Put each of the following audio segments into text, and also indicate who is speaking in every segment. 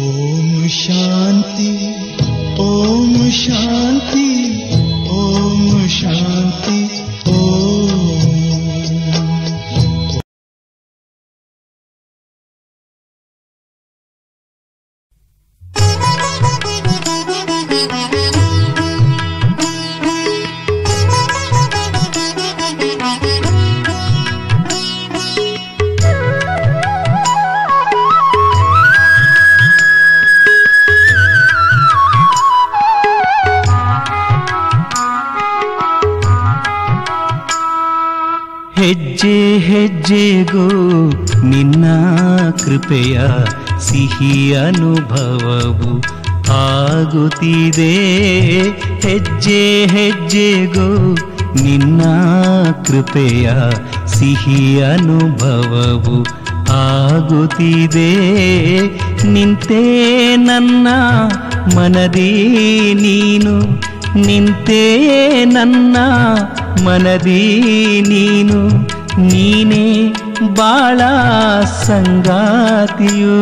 Speaker 1: ಓಂ ಶಾಂತಿ ಓಂ ಶಾಂತಿ ಓಂ ಶಾಂತಿ ಓಂ.
Speaker 2: ಹೆಜ್ಜೆ ಹೆಜ್ಜೆಗೂ ನಿನ್ನ ಕೃಪೆಯ ಸಿಹಿ ಅನುಭವವು ಆಗುತ್ತಿದೆ. ಹೆಜ್ಜೆ ಹೆಜ್ಜೆಗೂ ನಿನ್ನ ಕೃಪೆಯ ಸಿಹಿ ಅನುಭವವು ಆಗುತ್ತಿದೆ. ನಿಂತೇ ನನ್ನ ಮನದಿ ನೀನು, ನಿಂತೇ ನನ್ನ ಮನದಿ ನೀನು, ನೀನೇ ಬಾಳ ಸಂಗಾತಿಯೋ.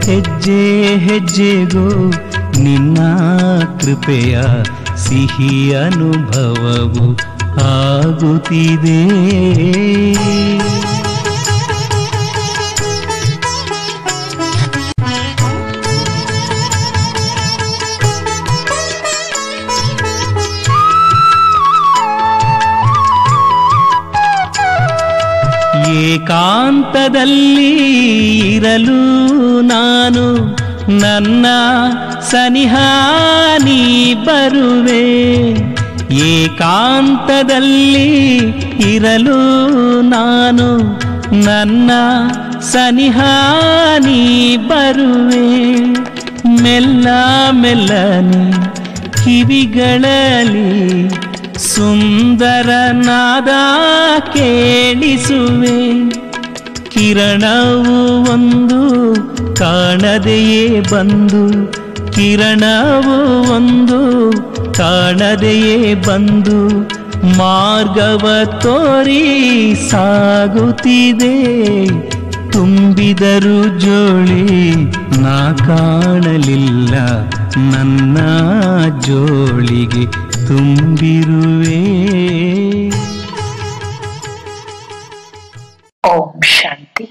Speaker 2: ಹೆಜ್ಜೆ ಹೆಜ್ಜೆಗೂ ನಿನ್ನ ಕೃಪೆಯ ಸಿಹಿ ಅನುಭವವು ಆಗುತ್ತಿದೆ. ಏಕಾಂತದಲ್ಲಿ ಇರಲು ನಾನು, ನನ್ನ ಸನಿಹ ನೀ ಬರುವೆ. ಏಕಾಂತದಲ್ಲಿ ಇರಲು ನಾನು, ನನ್ನ ಸನಿಹ ನೀ ಬರುವೆ. ಮೆಲ್ಲ ಮೆಲ್ಲನೆ ಕಿವಿಗಳಲ್ಲಿ ಸುಂದರನಾದ ಕೇಳಿಸುವೆ. ಕಿರಣವು ಒಂದು ಕಾಣದೆಯೇ ಬಂದು, ಕಿರಣವು ಒಂದು ಕಾಣದೆಯೇ ಬಂದು ಮಾರ್ಗವ ತೋರಿ ಸಾಗುತ್ತಿದೆ. ತುಂಬಿದರು ಜೋಳಿ ನಾ ಕಾಣಲಿಲ್ಲ, ನನ್ನ ಜೋಳಿಗೆ ತುಂಬಿರುವೆ.
Speaker 3: ಓಂ ಶಾಂತಿ.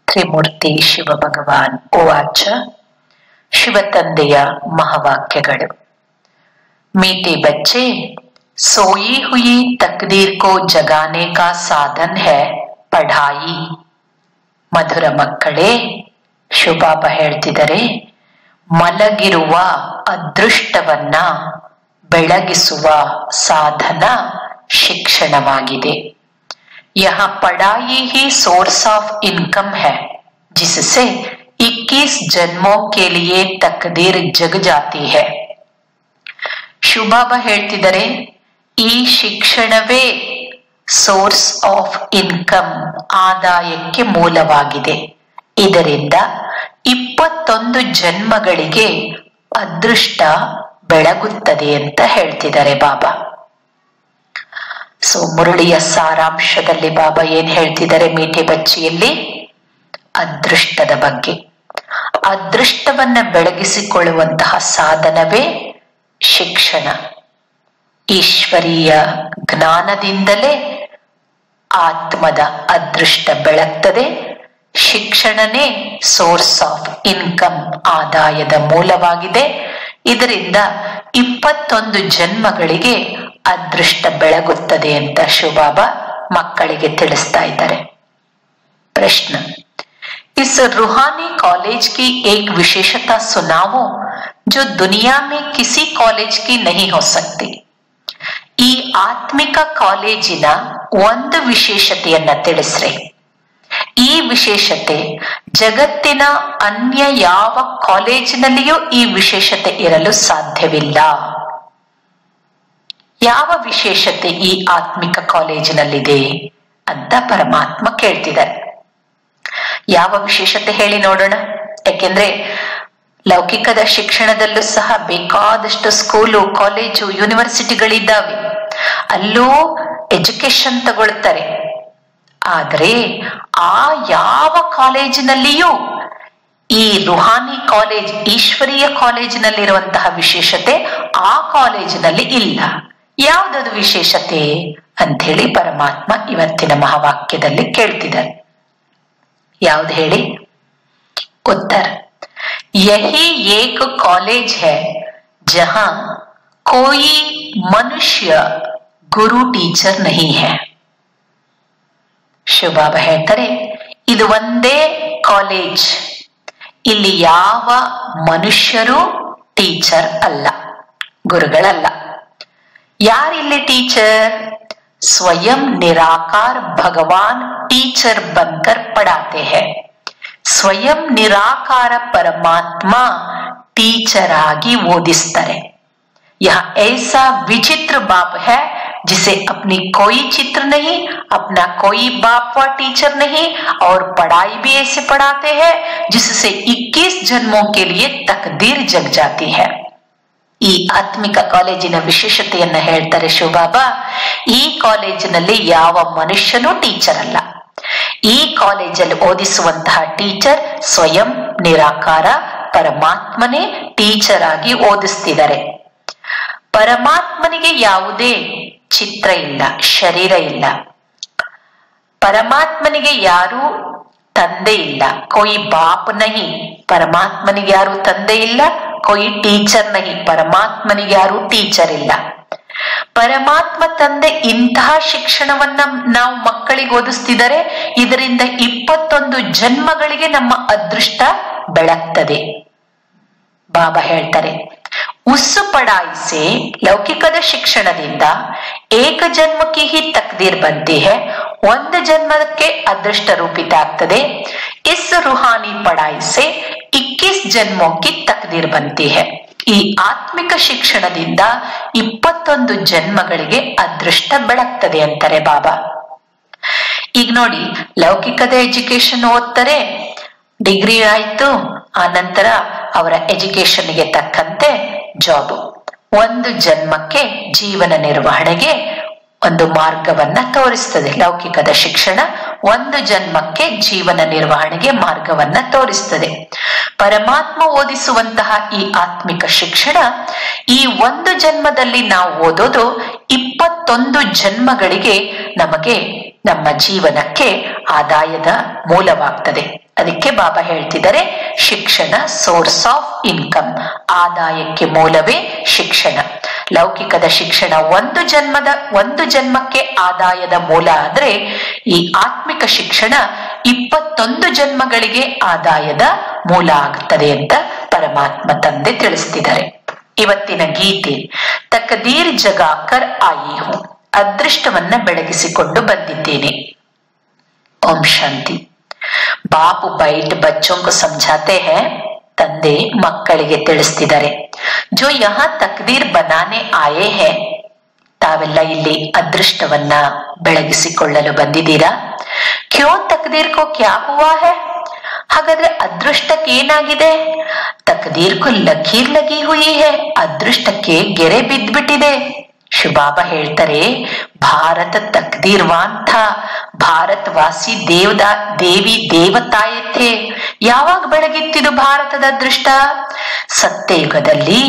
Speaker 3: ತ್ರಿಮೂರ್ತಿ ಶಿವ ಭಗವಾನ್ ಉವಾಚ. ಶಿವತಂದೆಯ ಮಹಾವಾಕ್ಯಗಳು. मीठे बच्चे, सोई हुई तकदीर को जगाने का साधन है पढ़ाई. ಮಧುರ ಮಕ್ಕಳೇ, ಶಿವಬಾಬಾ ಹೇಳ್ತಿದ್ದಾರೆ, ಮಲಗಿರುವ ಅದೃಷ್ಟವನ್ನ ಬೆಳಗಿಸುವ ಸಾಧನ ಶಿಕ್ಷಣವಾಗಿದೆ. यहाँ पढ़ाई ही सोर्स ऑफ इनकम है, जिससे 21 जन्मों के लिए तकदीर जग जाती है. ಶಿವಬಾಬಾ ಹೇಳ್ತಿದ್ದಾರೆ, ಈ ಶಿಕ್ಷಣವೇ ಸೋರ್ಸ್ ಆಫ್ ಇನ್ಕಮ್, ಆದಾಯಕ್ಕೆ ಮೂಲವಾಗಿದೆ. ಇದರಿಂದ 21 ಜನ್ಮಗಳಿಗೆ ಅದೃಷ್ಟ ಬೆಳಗುತ್ತದೆ ಅಂತ ಹೇಳ್ತಿದ್ದಾರೆ ಬಾಬಾ. ಸೊ ಮುರಳಿಯ ಸಾರಾಂಶದಲ್ಲಿ ಬಾಬಾ ಏನ್ ಹೇಳ್ತಿದ್ದಾರೆ ಮೀಠೆ ಬಚ್ಚಿಯಲ್ಲಿ? ಅದೃಷ್ಟದ ಬಗ್ಗೆ. ಅದೃಷ್ಟವನ್ನ ಬೆಳಗಿಸಿಕೊಳ್ಳುವಂತಹ ಸಾಧನವೇ ಶಿಕ್ಷಣ. ಈಶ್ವರೀಯ ಜ್ಞಾನದಿಂದಲೇ ಆತ್ಮದ ಅದೃಷ್ಟ ಬೆಳಗ್ತದೆ. ಶಿಕ್ಷಣನೇ ಸೋರ್ಸ್ ಆಫ್ ಇನ್ಕಮ್, ಆದಾಯದ ಮೂಲವಾಗಿದೆ. ಇದರಿಂದ 21 ಜನ್ಮಗಳಿಗೆ ಅದೃಷ್ಟ ಬೆಳಗುತ್ತದೆ ಅಂತ ಶಿವಬಾಬಾ ಮಕ್ಕಳಿಗೆ ತಿಳಿಸ್ತಾ ಇದ್ದಾರೆ. ಪ್ರಶ್ನೆ, इस रूहानी कॉलेज की एक विशेषता सुनाओ जो दुनिया में किसी कॉलेज की नहीं हो सकती. ಈ ಆತ್ಮಿಕ ಕಾಲೇಜಿನ ಒಂದು ವಿಶೇಷತೆಯನ್ನ ತಿಳಿಸ್ರಿ. ಈ ವಿಶೇಷತೆ ಜಗತ್ತಿನ ಅನ್ಯ ಯಾವ ಕಾಲೇಜಿನಲ್ಲಿಯೂ ಈ ವಿಶೇಷತೆ ಇರಲು ಸಾಧ್ಯವಿಲ್ಲ. ಯಾವ ವಿಶೇಷತೆ ಈ ಆತ್ಮಿಕ ಕಾಲೇಜಿನಲ್ಲಿದೆ ಅಂತ ಪರಮಾತ್ಮ ಕೇಳ್ತಿದ್ದಾರೆ. ಯಾವ ವಿಶೇಷತೆ ಹೇಳಿ ನೋಡೋಣ. ಯಾಕೆಂದ್ರೆ ಲೌಕಿಕದ ಶಿಕ್ಷಣದಲ್ಲೂ ಸಹ ಬೇಕಾದಷ್ಟು ಸ್ಕೂಲು, ಕಾಲೇಜು, ಯೂನಿವರ್ಸಿಟಿಗಳಿದ್ದಾವೆ. ಅಲ್ಲೂ ಎಜುಕೇಶನ್ ತಗೊಳ್ತಾರೆ. ಆದರೆ ಆ ಯಾವ ಕಾಲೇಜಿನಲ್ಲಿಯೂ ಈ ರುಹಾನಿ ಕಾಲೇಜ್, ಈಶ್ವರೀಯ ಕಾಲೇಜಿನಲ್ಲಿರುವಂತಹ ವಿಶೇಷತೆ ಆ ಕಾಲೇಜಿನಲ್ಲಿ ಇಲ್ಲ. ಯಾವುದದು ವಿಶೇಷತೆ ಅಂಥೇಳಿ ಪರಮಾತ್ಮ ಇವತ್ತಿನ ಮಹಾವಾಕ್ಯದಲ್ಲಿ ಕೇಳ್ತಿದ್ದಾರೆ. ಯಾವ್ದು ಹೇಳಿ? ಉತ್ತರ, ಯಹಿ ಏಕ ಕಾಲೇಜ್ ಹೈ ಜಹಾ ಕೋಯಿ ಮನುಷ್ಯ ಗುರು ಟೀಚರ್ ನಹಿ ಹೈ. ಶಿವಬಾಬಾ ಹೇಳ್ತಾರೆ, ಇದು ಒಂದೇ ಕಾಲೇಜ್, ಇಲ್ಲಿ ಯಾವ ಮನುಷ್ಯರು ಟೀಚರ್ ಅಲ್ಲ, ಗುರುಗಳಲ್ಲ. ಯಾರಿಲ್ಲಿ ಟೀಚರ್? ಸ್ವಯಂ ನಿರಾಕಾರ ಭಗವಾನ್ ಟೀಚರ್ ಬನ್ಕರ್ ಪಡಾತೆ ಹೈ. ಸ್ವಯಂ ನಿರಾಕಾರ ಪರಮಾತ್ಮ ಟೀಚರ್ ಆಗಿ ಓದಿಸ್ತಾರೆ. यह ऐसा विचित्र बाप है जिसे अपनी कोई चित्र नहीं, अपना कोई बाप व टीचर नहीं, और पढ़ाई भी ऐसे पढ़ाते हैं जिससे 21 जन्मों के लिए तकदीर जग जाती है. ಈ ಆತ್ಮಿಕ ಕಾಲೇಜಿನ ವಿಶೇಷತೆಯನ್ನ ಹೇಳ್ತಾರೆ ಶಿವಬಾಬಾ. ಈ ಕಾಲೇಜಿನಲ್ಲಿ ಯಾವ ಮನುಷ್ಯನೂ ಟೀಚರ್ ಅಲ್ಲ. ಈ ಕಾಲೇಜಲ್ಲಿ ಓದಿಸುವಂತಹ ಟೀಚರ್ ಸ್ವಯಂ ನಿರಾಕಾರ ಪರಮಾತ್ಮನೇ ಟೀಚರ್ ಆಗಿ ಓದಿಸ್ತಿದ್ದಾರೆ. ಪರಮಾತ್ಮನಿಗೆ ಯಾವುದೇ ಚಿತ್ರ ಇಲ್ಲ, ಶರೀರ ಇಲ್ಲ. ಪರಮಾತ್ಮನಿಗೆ ಯಾರು ತಂದೆ ಇಲ್ಲ, ಕೊಯ್ ಬಾಪ್ ನಹಿ. ಪರಮಾತ್ಮನಿಗೆ ಯಾರು ತಂದೆ ಇಲ್ಲ, ಕೊಯ್ ಟೀಚರ್ ನಹಿ. ಪರಮಾತ್ಮನಿಗೆ ಯಾರು ಟೀಚರ್ ಇಲ್ಲ. ಪರಮಾತ್ಮ ತಂದೆ ಇಂತಹ ಶಿಕ್ಷಣವನ್ನ ನಾವು ಮಕ್ಕಳಿಗೆ ಓದಿಸ್ತಿದ್ದಾರೆ. ಇದರಿಂದ 21 ಜನ್ಮಗಳಿಗೆ ನಮ್ಮ ಅದೃಷ್ಟ ಬೆಳಗ್ತದೆ. ಬಾಬಾ ಹೇಳ್ತಾರೆ, ಉಸ್ ಪಡಾಯಿ ಸೆ, ಲೌಕಿಕದ ಶಿಕ್ಷಣದಿಂದ ಏಕ ಜನ್ಮಕ್ಕೆ ಹಿ ತಕ್ದೀರ್ ಬಂತಿ ಹೈ, ಒಂದು ಜನ್ಮಕ್ಕೆ ಅದೃಷ್ಟ ರೂಪಿತ ಆಗ್ತದೆ. ಇಸ್ ರುಹಾನಿ ಪಡಾಯಿ ಸೆ 21 ಜನ್ಮಕ್ಕೆ ತಕ್ದೀರ್ ಬಂತಿ ಹೈ. ಈ ಆತ್ಮಿಕ ಶಿಕ್ಷಣದಿಂದ 21 ಜನ್ಮಗಳಿಗೆ ಅದೃಷ್ಟ ಬೆಳಗ್ತದೆ ಅಂತಾರೆ ಬಾಬಾ. ಈಗ ನೋಡಿ, ಲೌಕಿಕದ ಎಜುಕೇಶನ್ ಓದ್ತಾರೆ, ಡಿಗ್ರಿ ಆಯ್ತು, ಆ ನಂತರ ಅವರ ಎಜುಕೇಶನ್ಗೆ ತಕ್ಕಂತೆ ಜಾಬ್. ಒಂದು ಜನ್ಮಕ್ಕೆ ಜೀವನ ನಿರ್ವಹಣೆಗೆ ಒಂದು ಮಾರ್ಗವನ್ನ ತೋರಿಸ್ತದೆ. ಲೌಕಿಕದ ಶಿಕ್ಷಣ ಒಂದು ಜನ್ಮಕ್ಕೆ ಜೀವನ ನಿರ್ವಹಣೆಗೆ ಮಾರ್ಗವನ್ನ ತೋರಿಸ್ತದೆ. ಪರಮಾತ್ಮ ಓದಿಸುವಂತಹ ಈ ಆತ್ಮಿಕ ಶಿಕ್ಷಣ ಈ ಒಂದು ಜನ್ಮದಲ್ಲಿ ನಾವು ಓದೋದು 21 ಜನ್ಮಗಳಿಗೆ ನಮಗೆ ನಮ್ಮ ಜೀವನಕ್ಕೆ ಆದಾಯದ ಮೂಲವಾಗ್ತದೆ. ಅದಕ್ಕೆ ಬಾಬಾ ಹೇಳ್ತಿದ್ದಾರೆ, ಶಿಕ್ಷಣ ಸೋರ್ಸ್ ಆಫ್ ಇನ್ಕಮ್, ಆದಾಯಕ್ಕೆ ಮೂಲವೇ ಶಿಕ್ಷಣ. ಲೌಕಿಕದ ಶಿಕ್ಷಣ ಒಂದು ಜನ್ಮಕ್ಕೆ ಆದಾಯದ ಮೂಲ ಆದ್ರೆ, ಈ ಆತ್ಮಿಕ ಶಿಕ್ಷಣ 21 ಜನ್ಮಗಳಿಗೆ ಆದಾಯದ ಮೂಲ ಆಗುತ್ತದೆ ಅಂತ ಪರಮಾತ್ಮ ತಂದೆ ತಿಳಿಸ್ತಿದ್ದಾರೆ. ಇವತ್ತಿನ ಗೀತೆ, ತಕದೀರ್ ಜಗಾಕರ್ ಆಯಿ ಹೂಂ, ಅದೃಷ್ಟವನ್ನ ಬೆಳಗಿಸಿಕೊಂಡು ಬಂದಿದ್ದೇನೆ. ಓಂ ಶಾಂತಿ. ಬಾಪು ಬೈಟ್ ಬಚ್ಚೋं को समझाते हैं, ತಂದೆ ಮಕ್ಕಳಿಗೆ ತಿಳಿಸ್ತಿದ್ದಾರೆ. ಜೋ ಯಹಾ ತಕ್ದೀರ್ ಬನಾನೆ ಆಯೇ ಹೇ, ತಾವೆಲ್ಲ ಇಲ್ಲಿ ಅದೃಷ್ಟವನ್ನ ಬೆಳಗಿಸಿಕೊಳ್ಳಲು ಬಂದಿದ್ದೀರಾ. ಕ್ಯೋ ತಕ್ದೀರ್ ಕೋ ಕ್ಯಾ ಹುವಾ ಹೈ, ಹಾಗಾದ್ರೆ ಅದೃಷ್ಟಕ್ಕೆ ಏನಾಗಿದೆ? ತಕ್ದೀರ್ ಕೋ ಲಕೀರ್ ಲಗಿ ಹುಯಿ ಹೈ, ಅದೃಷ್ಟಕ್ಕೆ ಗೆರೆ ಬಿದ್ದ್ಬಿಟ್ಟಿದೆ. ಶಿವಬಾಬಾ ಹೇಳ್ತಾರೆ, ಭಾರತ ತಕ್ದೀರ್ವಾನ್ ಥಾ, ಭಾರತವಾಸಿ ದೇವಿ ದೇವತಾಯೇ ಥೇ. ಯಾವಾಗ ಬೆಳಗಿತ್ತಿದು ಭಾರತದ ಅದೃಷ್ಟ? ಸತ್ಯಯುಗದಲ್ಲಿ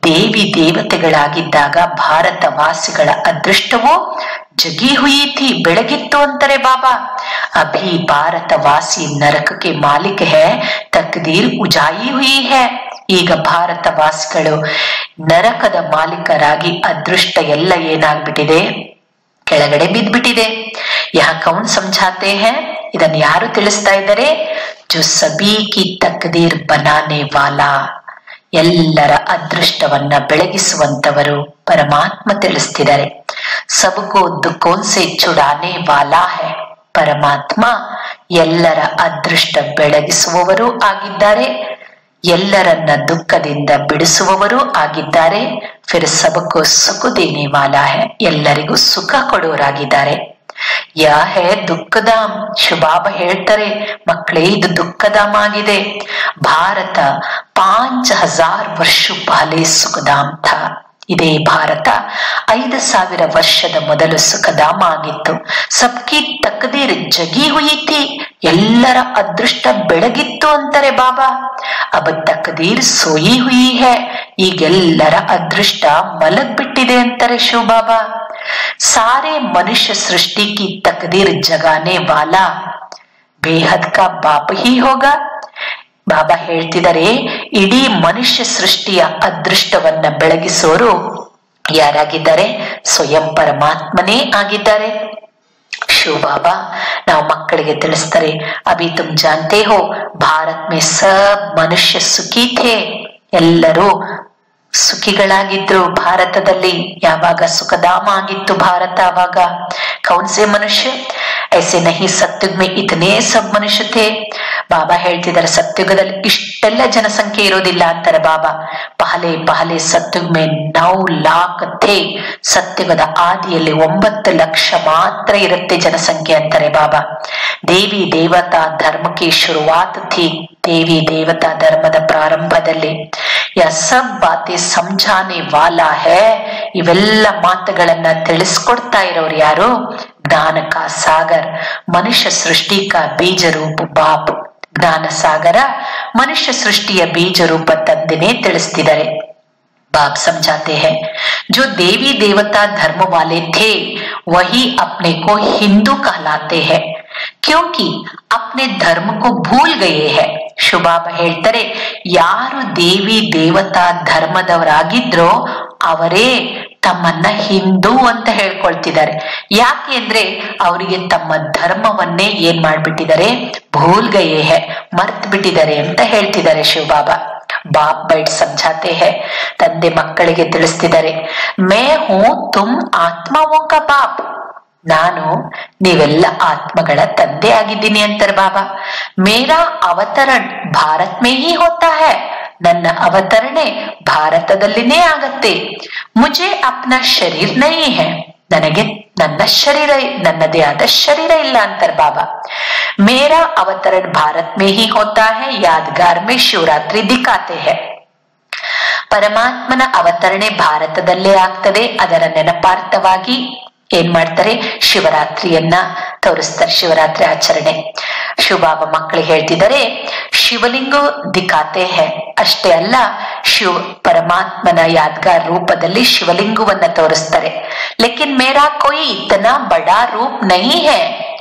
Speaker 3: ದೇವಿ ದೇವತೆಗಳಾಗಿದ್ದಾಗ ಭಾರತವಾಸಿಗಳ ಅದೃಷ್ಟವು ಜಗಿ ಹುಯಿ ಥಿ, ಬೆಳಗಿತ್ತು ಅಂತಾರೆ ಬಾಬಾ. ಅಭಿ ಭಾರತವಾಸಿ ನರಕಕ್ಕೆ ಮಾಲಿಕ ಹೈ, ತಕ್ದೀರ್ ಉಜಾಯಿ ಹುಯಿ ಹೈ. ಈಗ ಭಾರತವಾಸಿಗಳು ನರಕದ ಮಾಲೀಕರಾಗಿ ಅದೃಷ್ಟ ಎಲ್ಲ ಏನಾಗ್ಬಿಟ್ಟಿದೆ? ಕೆಳಗಡೆ ಬಿದ್ದ್ಬಿಟ್ಟಿದೆ. ಯಹ ಕೌನ್ ಸಮझाते हैं, ಇದನ್ನು ಯಾರು ತಿಳಿಸ್ತಾ ಇದ್ದಾರೆ? ಜೋ ಸಬೀ ಕಿ ತಕ್ದೀರ್ ಬನಾನೆ ವಾಲಾ, ಎಲ್ಲರ ಅದೃಷ್ಟವನ್ನ ಬೆಳಗಿಸುವಂತವರು ಪರಮಾತ್ಮ ತಿಳಿಸ್ತಿದ್ದಾರೆ. ಸಬ್ಕೋ ದುಃಖೋನ್ ಸೆ ಚುಡಾನೆ ವಾಲಾ ಹೈ, ಪರಮಾತ್ಮ ಎಲ್ಲರ ಅದೃಷ್ಟ ಬೆಳಗಿಸುವವರು ಆಗಿದ್ದಾರೆ, ಎಲ್ಲರನ್ನ ದುಃಖದಿಂದ ಬಿಡಿಸುವವರು ಆಗಿದ್ದಾರೆ. ಫಿರ್ ಸಬಕೋ ಸುಖ ದೇನೆ ವಾಲಾ ಹೈ, ಎಲ್ಲರಿಗೂ ಸುಖ ಕೊಡುವರಾಗಿದ್ದಾರೆ. ಯಾ ಹೇ ದುಃಖಧಾಮ್, ಶಿವಬಾಬಾ ಹೇಳ್ತಾರೆ, ಮಕ್ಕಳೇ ಇದು ದುಃಖಧಾಮ ಆಗಿದೆ. ಭಾರತ 5000 ವರ್ಷ ಪಹಲೆ ಸುಖಧಾಮ್ ಥಾ, ಇದೇ ಭಾರತ 5000 ವರ್ಷದ ಮೊದಲು ಸುಖಧಾಮ ಆಗಿತ್ತು. ಸಬ್ಕಿ ತಕದೀರ್ ಜಗಿ ಹುಯಿ ಥಿ, ಎಲ್ಲರ ಅದೃಷ್ಟ ಬೆಳಗಿತ್ತು ಅಂತಾರೆ ಬಾಬಾ. ಅಬ ತಕದೀರ್ ಸೋಯಿ ಹುಯಿ ಹೈ, ಈಗೆಲ್ಲರ ಅದೃಷ್ಟ ಮಲಗ್ ಬಿಟ್ಟಿದೆ ಅಂತಾರೆ ಶಿವಬಾಬಾ. ಸಾರೆ ಮನುಷ್ಯ ಸೃಷ್ಟಿ ಕಿ ತಕದೀರ್ ಜಗಾನೆ ವಾಲಾ ಬೇಹದ್ ಕಾ ಬಾಪ್ ಹಿ ಹೋಗಾ. ಬಾಬಾ ಹೇಳ್ತಿದ್ದಾರೆ, ಇಡೀ ಮನುಷ್ಯ ಸೃಷ್ಟಿಯ ಅದೃಷ್ಟವನ್ನ ಬೆಳಗಿಸೋರು ಯಾರಾಗಿದ್ದಾರೆ? ಸ್ವಯಂ ಪರಮಾತ್ಮನೇ ಆಗಿದ್ದಾರೆ. ಶಿವಬಾಬಾ ನಾವು ಮಕ್ಕಳಿಗೆ ತಿಳಿಸ್ತಾರೆ, ಅಭಿ ತುಮ್ ಜಾನ್ತೆ ಹೋ ಭಾರತ್ ಮೇ ಸಬ್ ಮನುಷ್ಯ ಸುಖಿ ಥೇ, ಎಲ್ಲರೂ ಸುಖಿಗಳಾಗಿದ್ರು ಭಾರತದಲ್ಲಿ. ಯಾವಾಗ ಸುಖಧಾಮ ಆಗಿತ್ತು ಭಾರತ, ಆವಾಗ ಕೌನ್ ಸೆ ಮನುಷ್ಯ ऐसे नहीं सत्युग में इतने सब मनुष्य थे. ಬಾಬಾ ಹೇಳ್ತಿದ್ದಾರೆ, ಸತ್ಯುಗದಲ್ಲಿ ಇಷ್ಟೆಲ್ಲ ಜನಸಂಖ್ಯೆ ಇರೋದಿಲ್ಲ ಅಂತಾರೆ ಬಾಬಾ. ಪಹಲೆ ಪಹಲೆ ಸತ್ಯುಗ್ ಮೇ 9 लाख ಥೇ, ಸತ್ಯುಗದ ಆದಿಯಲ್ಲಿ 9 ಲಕ್ಷ ಮಾತ್ರ ಇರುತ್ತೆ ಜನಸಂಖ್ಯೆ ಅಂತಾರೆ ಬಾಬಾ. ದೇವಿ ದೇವತಾ ಧರ್ಮಕ್ಕೆ ಶುರುವಾತ್ ಥಿ, ದೇವಿ ದೇವತಾ ಧರ್ಮದ ಪ್ರಾರಂಭದಲ್ಲಿ. ಯಾ ಸಬ್ ಬಾತೆ ಸಮझाने ವಾಲಾ ಹೈ, ಇವೆಲ್ಲ ಮಾತುಗಳನ್ನ ತಿಳಿಸ್ಕೊಡ್ತಾ ಇರೋರು ಯಾರು? ಜ್ಞಾನ ಕಾ ಸಾಗರ್, ಮನುಷ್ಯ ಸೃಷ್ಟಿ ಕಾ ಬೀಜ ರೂಪ ಬಾಪ್. ಜ್ಞಾನ ಸಾಗರ ಮನುಷ್ಯ ಸೃಷ್ಟಿಯ ಬೀಜ ರೂಪ ತಂದೆನೇ ತಿಳಿಸ್ತಿದ್ದಾರೆ. बाप समझाते हैं, जो देवी देवता धर्म वाले थे वही अपने को हिंदू कहलाते हैं क्योंकि अपने धर्म को भूल गए हैं. ಶುಭಾಬ ಹೇಳ್ತಾರೆ, ಯಾರು ದೇವಿ ದೇವತಾ ಧರ್ಮದವರಾಗಿದ್ರೋ ಅವರೇ ತಮ್ಮನ್ನ ಹಿಂದೂ ಅಂತ ಹೇಳ್ಕೊಳ್ತಿದ್ದಾರೆ. ಯಾಕೆ ಅಂದ್ರೆ ಅವರಿಗೆ ತಮ್ಮ ಧರ್ಮವನ್ನೇ ಏನ್ ಮಾಡ್ಬಿಟ್ಟಿದ್ದಾರೆ? ಭೂಲ್ ಗಯೇ ಹೈ, ಮರ್ತ್ ಬಿಟ್ಟಿದ್ದಾರೆ ಅಂತ ಹೇಳ್ತಿದ್ದಾರೆ ಶಿವಬಾಬಾ. ಬಾಪ್ ಬೈಟ್ ಸಮझाते हैं, ತಂದೆ ಮಕ್ಕಳಿಗೆ ತಿಳಿಸ್ತಿದ್ದಾರೆ, ಮೇ ಹೂ ತುಮ್ ಆತ್ಮಾವೋ ಕಾ ಬಾಪ್, ನಾನು ನೀವೆಲ್ಲ ಆತ್ಮಗಳ ತಂದೆ ಆಗಿದ್ದೀನಿ ಅಂತಾರೆ ಬಾಬಾ. ಮೇರಾ ಅವತರಣ್ ಭಾರತ್ ಮೇ ಹಿ ಹೋತಾ ಹೈ, ನನ್ನ ಅವತರಣೆ ಭಾರತದಲ್ಲಿನೇ ಆಗತ್ತೆ. ಮುಜೆ ಅಪ್ನಾ ಶರೀರ್ ನಹೀ ಹೈ, ನನಗೆ ನನ್ನ ಶರೀರ, ನನ್ನದೇ ಆದ ಶರೀರ ಇಲ್ಲ ಅಂತಾರೆ ಬಾಬಾ. ಮೇರಾ ಅವತರಣ್ ಭಾರತ್ ಮೇ ಹಿ ಹೋತಾ ಹೈ, ಯಾದಗಾರ್ ಮೇ ಶಿವರಾತ್ರಿ ದಿಖಾತೆ ಹೈ. ಪರಮಾತ್ಮನ ಅವತರಣೆ ಭಾರತದಲ್ಲೇ ಆಗ್ತದೆ, ಅದರ ನೆನಪಾರ್ಥವಾಗಿ ಏನ್ ಮಾಡ್ತಾರೆ? ಶಿವರಾತ್ರಿಯನ್ನ ತೋರಿಸ್ತಾರೆ, ಶಿವರಾತ್ರಿ ಆಚರಣೆ. ಶಿವಬಾಬಾ ಮಕ್ಕಳಿಗೆ ಹೇಳ್ತಿದ್ದಾರೆ, ಶಿವಲಿಂಗ ದಿಖಾತೆ ಹೈ, ಅಷ್ಟೇ ಅಲ್ಲ ಶಿವ ಪರಮಾತ್ಮನ ಯಾದಗಾರ್ ರೂಪದಲ್ಲಿ ಶಿವಲಿಂಗವನ್ನ ತೋರಿಸ್ತಾರೆ. ಲೇಕಿನ್ ಮೇರಾ ಕೋಯಿ ಇತನಾ ಬಡಾ ರೂಪ್ ನಹೀ ಹೈ.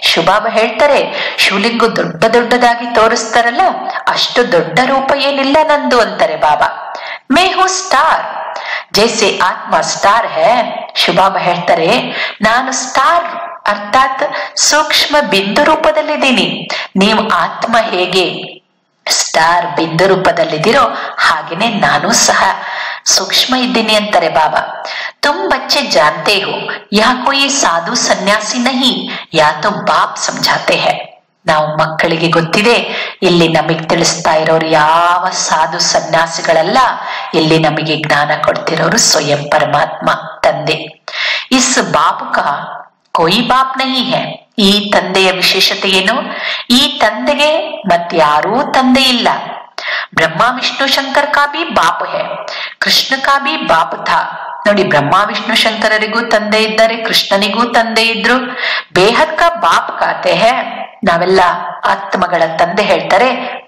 Speaker 3: ಶಿವಬಾಬಾ ಹೇಳ್ತಾರೆ, ಶಿವಲಿಂಗ ದೊಡ್ಡ ದೊಡ್ಡದಾಗಿ ತೋರಿಸ್ತಾರಲ್ಲ, ಅಷ್ಟು ದೊಡ್ಡ ರೂಪ ಏನಿಲ್ಲ ನಂದು ಅಂತಾರೆ ಬಾಬಾ. ಮೇ ಹೂ ಸ್ಟಾರ್ ಜೈಸೆ ಆತ್ಮ ಸ್ಟಾರ್ ಹೈ. ಶಿವಬಾಬಾ ಹೇಳ್ತಾರೆ, ನಾನು ಸ್ಟಾರ್ ಅರ್ಥಾತ್ ಸೂಕ್ಷ್ಮ ಬಿಂದು ರೂಪದಲ್ಲಿದ್ದೀನಿ. ನೀವು ಆತ್ಮ ಹೇಗೆ ಸ್ಟಾರ್ ಬಿಂದು ರೂಪದಲ್ಲಿದ್ದೀರೋ ಹಾಗೇನೆ ನಾನು ಸಹ ಸೂಕ್ಷ್ಮ ಇದ್ದೀನಿ ಅಂತಾರೆ ಬಾಬಾ. ತುಮ್ ಬಚ್ಚೆ ಜಾನ್ತೆ ಹೋ ಯಾ ಕೋಯಿ ಸಾಧು ಸನ್ಯಾಸಿ ನಹಿ, ಯಾ ತೋ ಬಾಪ್ ಸಮझाते हैं. ನಾವು ಮಕ್ಕಳಿಗೆ ಗೊತ್ತಿದೆ, ಇಲ್ಲಿ ನಮಗೆ ತಿಳಿಸ್ತಾ ಇರೋರು ಯಾವ ಸಾಧು ಸನ್ಯಾಸಿಗಳಲ್ಲ, ಇಲ್ಲಿ ನಮಗೆ ಜ್ಞಾನ ಕೊಡ್ತಿರೋರು ಸ್ವಯಂ ಪರಮಾತ್ಮ ತಂದೆ. ಇಸ್ ಬಾಪ್ ಕಾ ಕೋಯಿ ಬಾಪ್ ನಹೀ ಹೈ. ಈ ತಂದೆಯ ವಿಶೇಷತೆ ಏನು? ಈ ತಂದೆಗೆ ಮತ್ಯಾರೂ ತಂದೆ ಇಲ್ಲ. ಬ್ರಹ್ಮ ವಿಷ್ಣು ಶಂಕರ್ ಕಾ ಬಿ ಬಾಪ್ ಹೈ, ಕೃಷ್ಣ ಕಾ ಬಿ ಬಾಪ್ ಥಾ. ನೋಡಿ, ಬ್ರಹ್ಮ ವಿಷ್ಣು ಶಂಕರರಿಗೂ ತಂದೆ ಇದ್ದಾರೆ, ಕೃಷ್ಣನಿಗೂ ತಂದೆ ಇದ್ರು. ಬೇಹದ್ ಕಾ ಬಾಪ್ ಕಾತೆ ಹೈ. ನಾವೆಲ್ಲ ಆತ್ಮಗಳ ತಂದೆ ಹೇಳ್ತಾರೆ,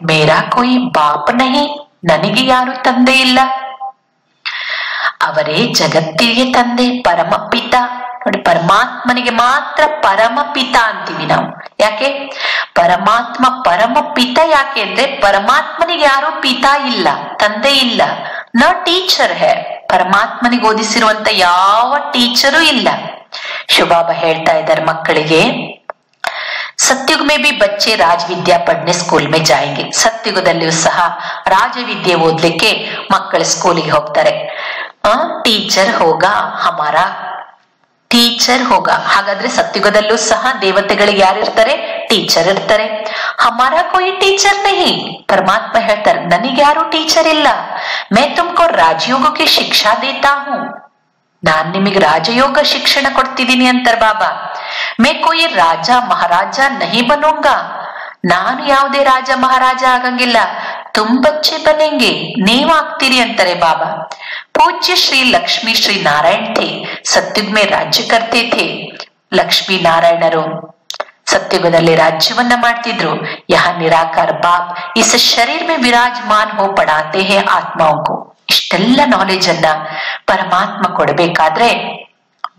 Speaker 3: ಮೇರಾ ಕೋಯಿ ಬಾಪ್ ನಹಿ, ನನಗೆ ಯಾರು ತಂದೆ ಇಲ್ಲ. ಅವರೇ ಜಗತ್ತಿಗೆ ತಂದೆ, ಪರಮ ಪಿತ. ನೋಡಿ, ಪರಮಾತ್ಮನಿಗೆ ಮಾತ್ರ ಪರಮ ಪಿತ ಅಂತೀವಿ ನಾವು. ಯಾಕೆ ಪರಮಾತ್ಮ ಪರಮ ಪಿತ? ಯಾಕೆ ಅಂದ್ರೆ ಪರಮಾತ್ಮನಿಗೆ ಯಾರು ಪಿತ ಇಲ್ಲ, ತಂದೆ ಇಲ್ಲ. ನ ಟೀಚರ್ ಹೈ, ಪರಮಾತ್ಮನಿಗೆ ಓದಿಸಿರುವಂತ ಯಾವ ಟೀಚರು ಇಲ್ಲ. ಶಿವಬಾಬಾ ಹೇಳ್ತಾ ಇದ್ದಾರೆ ಮಕ್ಕಳಿಗೆ, ಸತ್ಯುಗ್ ಮೇ ಬಿ ಬಚ್ಚೆ ರಾಜ ವಿದ್ಯಾ ಪಡ್ನೆ ಸ್ಕೂಲ್ ಮೇ ಜಾಯಂಗೆ. ಸತ್ಯುಗದಲ್ಲಿಯೂ ಸಹ ರಾಜವಿದ್ಯೆ ಓದ್ಲಿಕ್ಕೆ ಮಕ್ಕಳು ಸ್ಕೂಲಿಗೆ ಹೋಗ್ತಾರೆ. ಟೀಚರ್ ಹೋಗ ಹಮಾರಾ ಟೀಚರ್ ಹೋಗ. ಹಾಗಾದ್ರೆ ಸತ್ಯುಗದಲ್ಲೂ ಸಹ ದೇವತೆಗಳಿಗೆ ಯಾರು ಇರ್ತಾರೆ? ಟೀಚರ್ ಇರ್ತಾರೆ. ಹಮಾರಾ ಕೋಯಿ ಟೀಚರ್ ನಹಿ. ಪರಮಾತ್ಮ ಹೇಳ್ತಾರೆ, ನನಗೆ ಯಾರು ಟೀಚರ್ ಇಲ್ಲ. ಮೈ ತುಮ್ಕೋ ರಾಜಯೋಗಕ್ಕೆ ಶಿಕ್ಷಾ ದೇತಾ ಹೂಂ, ನಾನ್ ನಿಮಗೆ ರಾಜಯೋಗ ಶಿಕ್ಷಣ ಕೊಡ್ತಿದ್ದೀನಿ ಅಂತಾರೆ ಬಾಬಾ. ಮೈ ಕೋಯಿ ರಾಜ ಮಹಾರಾಜ ನಹಿ ಬನೂಂಗಾ, ನಾನು ಯಾವುದೇ ರಾಜ ಮಹಾರಾಜ ಆಗಂಗಿಲ್ಲ. ತುಮ್ ಬಚ್ಚೆ ಬನೆಂಗೆ, ನೀವ್ ಆಗ್ತೀರಿ ಅಂತಾರೆ ಬಾಬಾ. पूज्य श्री लक्ष्मी श्री नारायण थे, सत्युग में राज्य करते थे. ಲಕ್ಷ್ಮೀ ನಾರಾಯಣರು सत्युगದಲ್ಲಿ राज्यवನ್ನ ಮಾಡ್ತಿದ್ರು. यहाँ निराकार बाप इस शरीर में विराजमान हो पढ़ाते हैं आत्माओं को. ಇಷ್ಟೆಲ್ಲ ನಾಲೆಜ್ ಅನ್ನ ಪರಮಾತ್ಮ ಕೊಡಬೇಕಾದ್ರೆ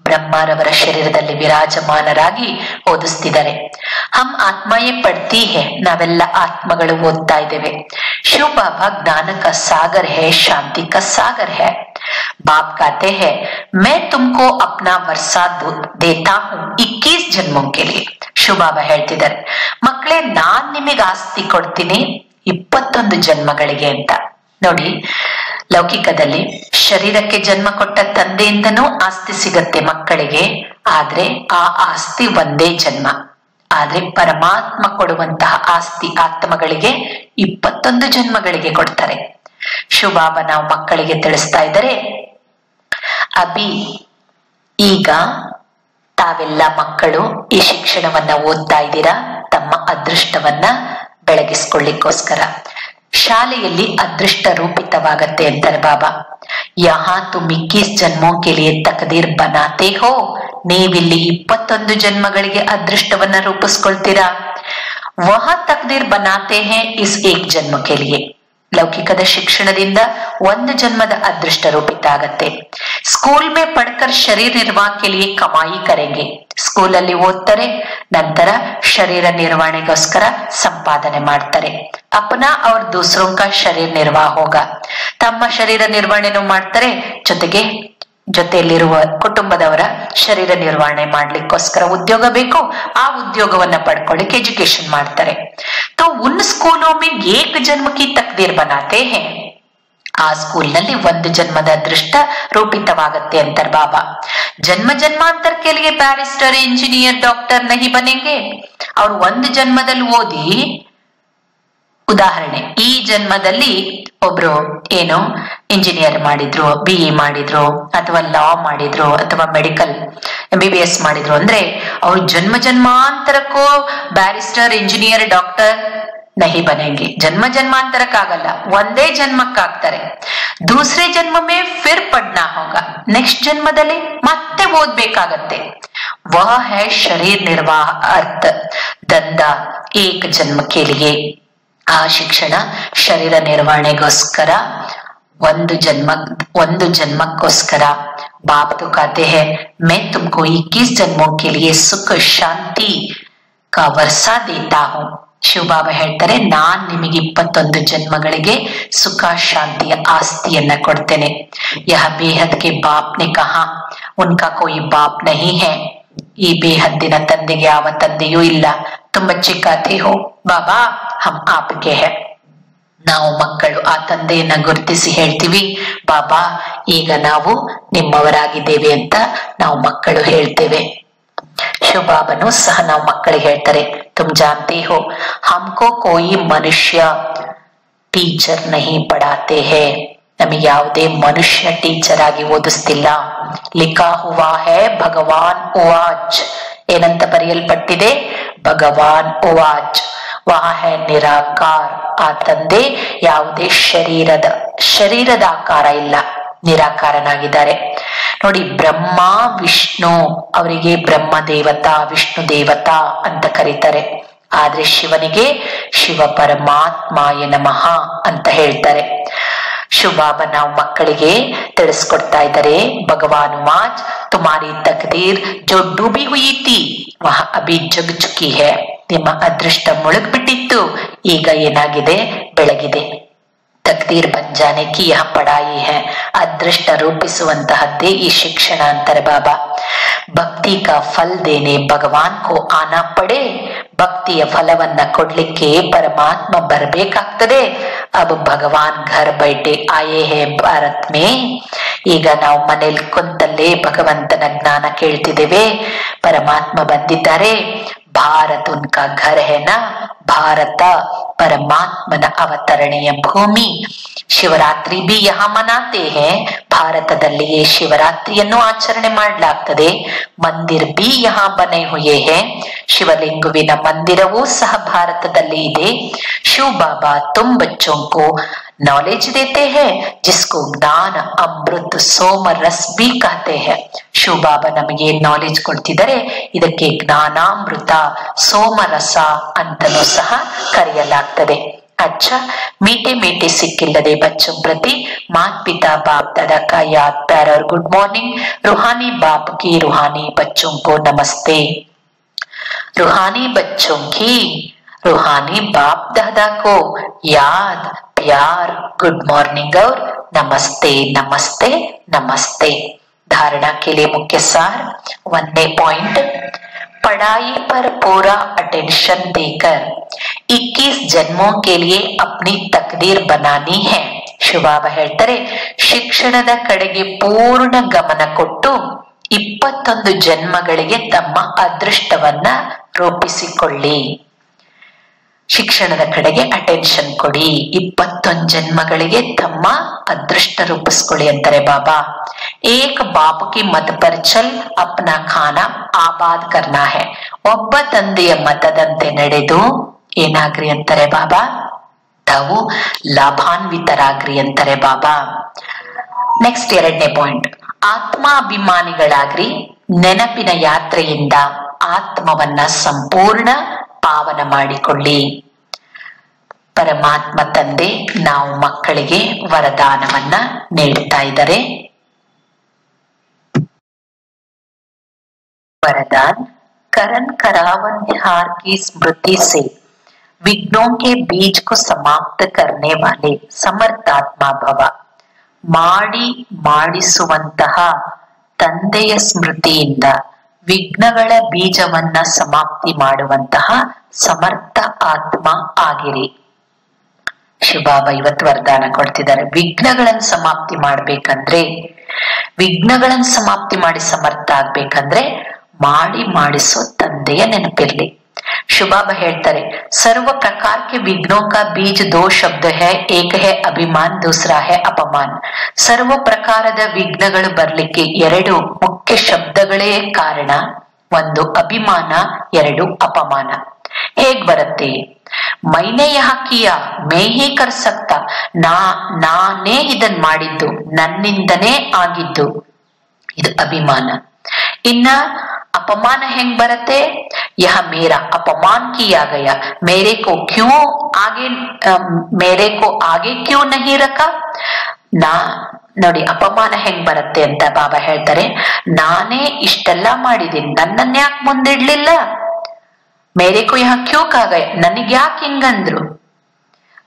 Speaker 3: ಬ್ರಹ್ಮರವರ ಶರೀರದಲ್ಲಿ ವಿರಾಜಮಾನರಾಗಿ ಓದಿಸ್ತಿದ್ದಾರೆ. ಹಮ್ ಆತ್ಮಯೇ ಪಡ್ತಿ ಹೇ, ನಾವೆಲ್ಲ ಆತ್ಮಗಳು ಓದ್ತಾ ಇದ್ದೇವೆ. ಶಿವ ಬಾಬಾ ಜ್ಞಾನ का सागर है, शांति का सागर है. बाप कहते हैं मैं तुमको अपना वर्षा देता हूँ 21 जन्मों के लिए. ಶಿವ ಬಾಬಾ ಹೇಳ್ತಿದ್ದಾರೆ, ಮಕ್ಕಳೇ ನಾನ್ ನಿಮಗೆ ಆಸ್ತಿ ಕೊಡ್ತೀನಿ 21 ಜನ್ಮಗಳಿಗೆ ಅಂತ. ನೋಡಿ, ಲೌಕಿಕದಲ್ಲಿ ಶರೀರಕ್ಕೆ ಜನ್ಮ ಕೊಟ್ಟ ತಂದೆಯಿಂದನೂ ಆಸ್ತಿ ಸಿಗತ್ತೆ ಮಕ್ಕಳಿಗೆ, ಆದ್ರೆ ಆ ಆಸ್ತಿ ಒಂದೇ ಜನ್ಮ. ಆದ್ರೆ ಪರಮಾತ್ಮ ಕೊಡುವಂತಹ ಆಸ್ತಿ ಆತ್ಮಗಳಿಗೆ 21 ಜನ್ಮಗಳಿಗೆ ಕೊಡ್ತಾರೆ. ಶಿವ ಬಾಬಾ ನಾವು ಮಕ್ಕಳಿಗೆ ತಿಳಿಸ್ತಾ ಇದ್ದಾರೆ, ಅಭಿ ಈಗ ತಾವೆಲ್ಲ ಮಕ್ಕಳು ಈ ಶಿಕ್ಷಣವನ್ನ ಓದ್ತಾ ಇದ್ದೀರಾ ತಮ್ಮ ಅದೃಷ್ಟವನ್ನ ಬೆಳಗಿಸ್ಕೊಳ್ಳಿಕ್ಕೋಸ್ಕರ. ಶಾಲೆಯಲ್ಲಿ ಅದೃಷ್ಟ ರೂಪಿತವಾಗತ್ತೆ ಅಂತಾರೆ ಬಾಬಾ. ಯಹಾ ತುಮ್ 21 ಜನ್ಮೋ ಕೆ ಲಿಯೆ ತಕದೀರ್ ಬನಾತೆ ಹೋ, ನೀವಿಲ್ಲಿ 21 ಜನ್ಮಗಳಿಗೆ ಅದೃಷ್ಟವನ್ನ ರೂಪಿಸ್ಕೊಳ್ತೀರಾ. ವಹ ತಕದೀರ್ ಬನಾತೆ ಹೇ ಇಸ್ 1 ಜನ್ಮ ಕೆ ಲಿಯೆ. ಲೌಕಿಕದ ಶಿಕ್ಷಣದಿಂದ 1 ಜನ್ಮದ ಅದೃಷ್ಟ ರೂಪಿತ ಆಗತ್ತೆ. ಸ್ಕೂಲ್ ಮೇ ಪಡ್ಕರ್ ಶರೀರ ನಿರ್ವಾಹ ಕೆ ಲಿಯೆ ಕಮಾಯಿ ಕರೆಂಗೆ. ಸ್ಕೂಲಲ್ಲಿ ಓದ್ತಾರೆ, ನಂತರ ಶರೀರ ನಿರ್ವಹಣೆಗೋಸ್ಕರ ಸಂಪಾದನೆ ಮಾಡ್ತಾರೆ. ಅಪನಾ ಅವ್ರ ದೂಸರೋ ಕಾ ಶರೀರ ನಿರ್ವಾಹ ಹೋಗ, ತಮ್ಮ ಶರೀರ ನಿರ್ವಹಣೆನೂ ಮಾಡ್ತಾರೆ, ಜೊತೆಗೆ ಜೊತೆಯಲ್ಲಿರುವ ಕುಟುಂಬದವರ ಶರೀರ ನಿರ್ವಹಣೆ ಮಾಡ್ಲಿಕ್ಕೋಸ್ಕರ ಉದ್ಯೋಗ ಬೇಕು, ಆ ಉದ್ಯೋಗವನ್ನ ಪಡ್ಕೊಳ್ಳಿಕ್ಕೆ ಎಜುಕೇಶನ್ ಮಾಡ್ತಾರೆ. तो उन स्कूलों में 1 जन्म की तकदीर बनाते हैं. ಆ ಸ್ಕೂಲ್ ನಲ್ಲಿ 1 ಜನ್ಮದ ಅದೃಷ್ಟ ರೂಪಿತವಾಗತ್ತೆ ಅಂತಾರೆ ಬಾಬಾ. ಜನ್ಮ ಜನ್ಮಾಂತರ के लिए बैरिस्टर इंजीनियर डॉक्टर नहीं बनेंगे. ಅವ್ರು 1 ಜನ್ಮದಲ್ಲಿ ಓದಿ, ಉದಾಹರಣೆ ಈ ಜನ್ಮದಲ್ಲಿ ಒಬ್ರು ಏನೋ ಇಂಜಿನಿಯರ್ ಮಾಡಿದ್ರು, BE ಮಾಡಿದ್ರು, ಅಥವಾ ಲಾ ಮಾಡಿದ್ರು, ಅಥವಾ ಮೆಡಿಕಲ್ MBBS ಮಾಡಿದ್ರು ಅಂದ್ರೆ ಅವ್ರು ಜನ್ಮ ಜನ್ಮಾಂತರಕ್ಕೂ ಬ್ಯಾರಿಸ್ಟರ್ ಇಂಜಿನಿಯರ್ ಡಾಕ್ಟರ್ नहीं बनेंगे. जन्म जन्मांतरಕ್ಕಾಗಲ್ಲ, ಒಂದೇ ಜನ್ಮಕ್ಕಾಗ್ತಾರೆ. दूसरे जन्म में फिर पढ़ना होगा. नेक्स्ट ಜನ್ಮದಲ್ಲಿ ಮತ್ತೆ ಓದ್ಬೇಕಾಗತ್ತೆ. वह है शरीर निर्वाह अर्थ धंधा 1 जन्म के लिए. ಆ ಶಿಕ್ಷಣ ಶರೀರ ನಿರ್ವಹಣೆಗೋಸ್ಕರ 1 ಜನ್ಮಕ್ಕೋಸ್ಕರ. बाप तो कहते हैं मैं तुमको 21 जन्मों के लिए सुख शांति का वर्षा देता हूँ. ಶಿವ ಬಾಬಾ ಹೇಳ್ತಾರೆ, ನಾನ್ ನಿಮಗೆ 21 ಜನ್ಮಗಳಿಗೆ ಸುಖ ಶಾಂತಿಯ ಆಸ್ತಿಯನ್ನ ಕೊಡ್ತೇನೆ. ಯಹ ಬೇಹದ್ ಕೆ ಬಾಪ್ ನೆ ಕಹಾ ಉನ್ಕಾ ಕೋಯಿ ಬಾಪ್ ನಹಿ ಹೈ. ಈ ಬೇಹದ್ದಿನ ತಂದೆಗೆ ಯಾವ ತಂದೆಯೂ ಇಲ್ಲ. ತುಂಬ ಚಿಕ್ಕಾತೆ ಹೋ ಬಾಬಾ ಹಮ್ ಆಪ್ಗೆ ಹೈ. ನಾವು ಮಕ್ಕಳು ಆ ತಂದೆಯನ್ನ ಗುರುತಿಸಿ ಹೇಳ್ತೀವಿ, ಬಾಬಾ ಈಗ ನಾವು ನಿಮ್ಮವರಾಗಿದ್ದೇವೆ ಅಂತ ನಾವು ಮಕ್ಕಳು ಹೇಳ್ತೇವೆ. ಶಿವ ಬಾಬನು ಸಹ ನಾವು ಮಕ್ಕಳಿಗೆ ಹೇಳ್ತಾರೆ, तुम जानते हो हमको कोई मनुष्य टीचर नहीं पढ़ाते हैं. ನಮಗೆ ಯಾವುದೇ ಮನುಷ್ಯ ಟೀಚರ್ ಆಗಿ ಓದಿಸ್ತಿಲ್ಲ. ಲಿಖಾ ಹುವಾ ಹೈ ಭಗವಾನ್ ಉವಾಚ್. ಏನಂತ ಬರೆಯಲ್ಪಟ್ಟಿದೆ? ಭಗವಾನ್ ಉವಾಚ್. ವಹ ಹೈ ನಿರಾಕಾರ್. ಆ ತಂದೆ ಯಾವುದೇ ಶರೀರದ ಆಕಾರ ಇಲ್ಲ, ನಿರಾಕಾರನಾಗಿದ್ದಾರೆ. ನೋಡಿ, ಬ್ರಹ್ಮ ವಿಷ್ಣು ಅವರಿಗೆ ಬ್ರಹ್ಮ ದೇವತಾ ವಿಷ್ಣು ದೇವತಾ ಅಂತ ಕರೀತಾರೆ. ಆದ್ರೆ ಶಿವನಿಗೆ ಶಿವ ಪರಮಾತ್ಮಾಯ ನಮಃ ಅಂತ ಹೇಳ್ತಾರೆ. ಶಿವ ಬಾಬಾ ನಾವು ಮಕ್ಕಳಿಗೆ ತಿಳಿಸ್ಕೊಡ್ತಾ ಇದ್ದಾರೆ, ಭಗವಾನ್ ವಾಚ್ ತುಮಾರಿ ತಕದೀರ್ ಜೋ ಡೂಬಿ ಹುಯಿ ತಿ ವಹ ಅಭಿ ಜಗ್ ಚುಕಿ ಹೈ. ನಿಮ್ಮ ಅದೃಷ್ಟ ಮುಳುಗ್ಬಿಟ್ಟಿತ್ತು, ಈಗ ಏನಾಗಿದೆ? ಬೆಳಗಿದೆ. तकदीर बन जाने की यह पढ़ाई है. ಅದೃಷ್ಟ ರೂಪಿಸುವಂತಹದ್ದೇ ಈ ಶಿಕ್ಷಣ ಅಂತಾರೆ ಬಾಬಾ. ಭಕ್ತಿ ಕಾ ಫಲ್ ದೇನೆ ಭಗವಾನ್ ಕೋ ಆನಾ ಪಡೆ. ಭಕ್ತಿಯ ಫಲವನ್ನ ಕೊಡ್ಲಿಕ್ಕೆ ಪರಮಾತ್ಮ ಬರ್ಬೇಕಾಗ್ತದೆ. ಅಬ್ ಭಗವಾನ್ ಘರ್ ಬೈಟೆ ಆಯೇ ಹೇ ಭಾರತ್ ಮೇ. ಈಗ ನಾವು ಮನೇಲಿ ಕುಂತಲ್ಲೇ ಭಗವಂತನ ಜ್ಞಾನ ಕೇಳ್ತಿದ್ದೇವೆ. ಪರಮಾತ್ಮ ಬಂದಿದ್ದಾರೆ. ಭಾರತ್ ಉನ್ಕಾ ಘರ್ ಹೇ ನಾ. ಭಾರತ ಪರಮಾತ್ಮನ ಅವತರಣೆಯ ಭೂಮಿ. ಶಿವರಾತ್ರಿ ಬಿ ಯಹ ಮನಾತೆ ಹೇ. ಭಾರತದಲ್ಲಿಯೇ ಶಿವರಾತ್ರಿಯನ್ನು ಆಚರಣೆ ಮಾಡಲಾಗ್ತದೆ. ಮಂದಿರ್ ಬಿ ಯಹ ಬನೆ ಹುಯೇ ಹೇ. ಶಿವಲಿಂಗುವಿನ ಮಂದಿರವೂ ಸಹ ಭಾರತದಲ್ಲಿ ಇದೆ. ಶಿವ ಬಾಬಾ ತುಮ್ ಬಚ್ಚೋಂ ಕೋ नॉलेज देते हैं जिसको ज्ञान अमृत सोम रस भी कहते हैं. ಶಿವ ಬಾಬಾ ನಮಗೆ ನಾಲೆಜ್ ಕೊಡ್ತಿದ್ದಾರೆ, ಇದಕ್ಕೆ ಜ್ಞಾನಾಮೃತ ಸೋಮರಸ ಅಂತಲೂ ಸಹ ಕರೆಯಲಾಗ್ತದೆ. अच्छा मीठे मीठे सिक्किल्लदे बच्चों प्रति माता पिता बाप दादा का याद प्यार और गुड मॉर्निंग. रूहानी बाप की रूहानी बच्चों को नमस्ते. रूहानी बच्चों की रूहानी बाप दादा को याद प्यार गुड मॉर्निंग और नमस्ते नमस्ते नमस्ते. धारणा के लिए मुख्य सार 1 पॉइंट. पढ़ाई पर पूरा अटेंशन देकर 21 जन्मों के लिए अपनी तकदीर बनानी है. ಶಿವಬಾಬಾ ಹೇಳ್ತಾರೆ, ಶಿಕ್ಷಣದ ಕಡೆಗೆ ಪೂರ್ಣ ಗಮನ ಕೊಟ್ಟು 21 ಜನ್ಮಗಳಿಗೆ ತಮ್ಮ ಅದೃಷ್ಟವನ್ನ ರೂಪಿಸಿಕೊಳ್ಳಿ. ಶಿಕ್ಷಣದ ಕಡೆಗೆ ಅಟೆನ್ಷನ್ ಕೊಡಿ, 21 ಜನ್ಮಗಳಿಗೆ ತಮ್ಮ ಅದೃಷ್ಟ ರೂಪಿಸ್ಕೊಳ್ಳಿ ಅಂತಾರೆ ಬಾಬಾ. ಏಕ ಬಾಪ್ ಕಿ ಮತ ಪರ್ ಚಲ್ ಅಪ್ನಾ ಖಾನಾ ಆಬಾದ್ ಕರ್ನಾ ಹೈ. ಒಬ್ಬ ತಂದೆಯ ಮತದಂತೆ ನಡೆದು ಏನಾಗ್ರಿ ಅಂತಾರೆ ಬಾಬಾ, ತಾವು ಲಾಭಾನ್ವಿತರಾಗ್ರಿ ಅಂತಾರೆ ಬಾಬಾ. Next 2 point. ಆತ್ಮಾಭಿಮಾನಿಗಳಾಗ್ರಿ. ನೆನಪಿನ ಯಾತ್ರೆಯಿಂದ ಆತ್ಮವನ್ನ ಸಂಪೂರ್ಣ ಪಾವನ ಮಾಡಿಕೊಳ್ಳಿ. ಪರಮಾತ್ಮ ತಂದೆ ನಾವು ಮಕ್ಕಳಿಗೆ ವರದಾನವನ್ನ ನೀಡ್ತಾ ಇದ್ದಾರೆ. वरदान करन करावनहार की स्मृति से विघ्नों के बीज को समाप्त करने वाले समर्थात्मा भव. ಮಾಡಿ ಮಾಡಿಸುವಂತಹ ತಂದೆಯ ಸ್ಮೃತಿಯಿಂದ ವಿಘ್ನಗಳ ಬೀಜವನ್ನ ಸಮಾಪ್ತಿ ಮಾಡುವಂತಹ ಸಮರ್ಥ ಆತ್ಮ ಆಗಿರಿ. ಶಿವಬಾಬಾ ಇವತ್ತು ವರದಾನ ಕೊಡ್ತಿದ್ದಾರೆ. ವಿಘ್ನಗಳನ್ನು ಸಮಾಪ್ತಿ ಮಾಡ್ಬೇಕಂದ್ರೆ, ವಿಘ್ನಗಳನ್ನು ಸಮಾಪ್ತಿ ಮಾಡಿ ಸಮರ್ಥ ಆಗ್ಬೇಕಂದ್ರೆ ಮಾಡಿ ಮಾಡಿಸೋ ತಂದೆಯ ನೆನಪಿರ್ಲಿ. ಶಿವಬಾಬಾ ಹೇಳ್ತಾರೆ, ಸರ್ವ ಪ್ರಕಾರ के विघ्नों का बीज 2 शब्द है. एक है अभिमान, दूसरा है अपमान. ಸರ್ವ ಪ್ರಕಾರದ ವಿಘ್ನಗಳು ಬರ್ಲಿಕ್ಕೆ 2 ಮುಖ್ಯ ಶಬ್ದಗಳೇ ಕಾರಣ. 1 ಅಭಿಮಾನ, 2 ಅಪಮಾನ. ಹೇಗ್ ಬರುತ್ತೆ? ಮೈನೆ ಯಹ ಕಿಯಾ ಮೇ ಹಿ ಕರ್ ಸಕ್ತಾ. ನಾನೇ ಇದನ್ ಮಾಡಿದ್ದು, ನನ್ನಿಂದನೇ ಆಗಿದ್ದು, ಇದು ಅಭಿಮಾನ. ಇನ್ನ अपमान ಹೆಂಗ್ ಬರುತ್ತೆ? यह मेरा अपमान किया गया, मेरे को आगे क्यों नहीं रखा. ನೋಡಿ ಅಪಮಾನ ಹೆಂಗ್ ಬರುತ್ತೆ ಅಂತ ಬಾಬಾ ಹೇಳ್ತಾರೆ, ನಾನೇ ಇಷ್ಟೆಲ್ಲ ಮಾಡಿದೀನಿ, ನನ್ನನ್ನೇ ಯಾಕೆ ಮುಂದಿಡ್ಲಿಲ್ಲ. ಮೇರೆ ಕೋ ಯಹ ಕ್ಯೂ ಕಾ ಗಯ, ನನಗ್ ಯಾಕೆ ಹಿಂಗಂದ್ರು.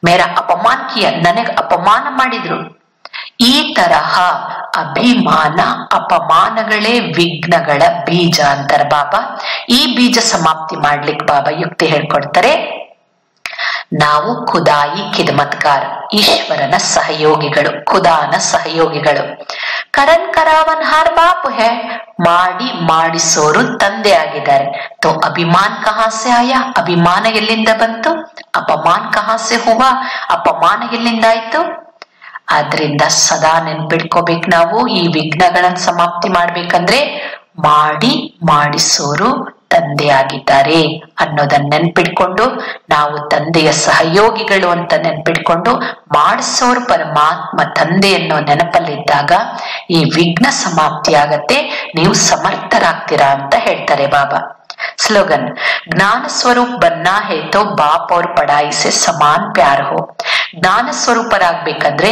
Speaker 3: ಮೇರಾ ಅಪಮಾನ ಕಿಯ, ನನಗ್ ಅಪಮಾನ ಮಾಡಿದ್ರು. ಈ ತರಹ ಅಭಿಮಾನ ಅಪಮಾನಗಳೇ ವಿಘ್ನಗಳ ಬೀಜ ಅಂತಾರೆ ಬಾಬಾ. ಈ ಬೀಜ ಸಮಾಪ್ತಿ ಮಾಡ್ಲಿಕ್ಕೆ ಬಾಬಾ ಯುಕ್ತಿ ಹೇಳ್ಕೊಡ್ತಾರೆ. ನಾವು ಖುದಾಯಿ ಖಿದ್ಮತ್ಕಾರ್, ಈಶ್ವರನ ಸಹಯೋಗಿಗಳು, ಖುದಾನ ಸಹಯೋಗಿಗಳು. ಕರನ್ ಕರಾವನ್ಹಾರ್ ಬಾಪು ಹೇ, ಮಾಡಿ ಮಾಡಿಸೋರು ತಂದೆ ಆಗಿದ್ದಾರೆ. ತೋ ಅಭಿಮಾನ್ ಕಹಾಸೆ ಆಯಾ, ಅಭಿಮಾನ ಎಲ್ಲಿಂದ ಬಂತು? ಅಪಮಾನ್ ಕಹಾಸೆ ಹುವಾ, ಅಪಮಾನ ಎಲ್ಲಿಂದ ಆಯ್ತು? ಆದ್ರಿಂದ ಸದಾ ನೆನ್ಪಿಡ್ಕೋಬೇಕು, ನಾವು ಈ ವಿಘ್ನಗಳನ್ನ ಸಮಾಪ್ತಿ ಮಾಡ್ಬೇಕಂದ್ರೆ ಮಾಡಿ ಮಾಡಿಸೋರು ತಂದೆ ಆಗಿದ್ದಾರೆ ಅನ್ನೋದನ್ನ ನೆನ್ಪಿಡ್ಕೊಂಡು, ನಾವು ತಂದೆಯ ಸಹಯೋಗಿಗಳು ಅಂತ ನೆನ್ಪಿಡ್ಕೊಂಡು, ಮಾಡಿಸೋರು ಪರಮಾತ್ಮ ತಂದೆ ಅನ್ನೋ ನೆನಪಲ್ಲಿದ್ದಾಗ ಈ ವಿಘ್ನ ಸಮಾಪ್ತಿ ಆಗತ್ತೆ, ನೀವು ಸಮರ್ಥರಾಗ್ತೀರಾ ಅಂತ ಹೇಳ್ತಾರೆ ಬಾಬಾ. स्लोगन, ज्ञान स्वरूप बनना है तो बाप और पढ़ाई से समान प्यार हो. ಜ್ಞಾನ ಸ್ವರೂಪರಾಗ್ಬೇಕಂದ್ರೆ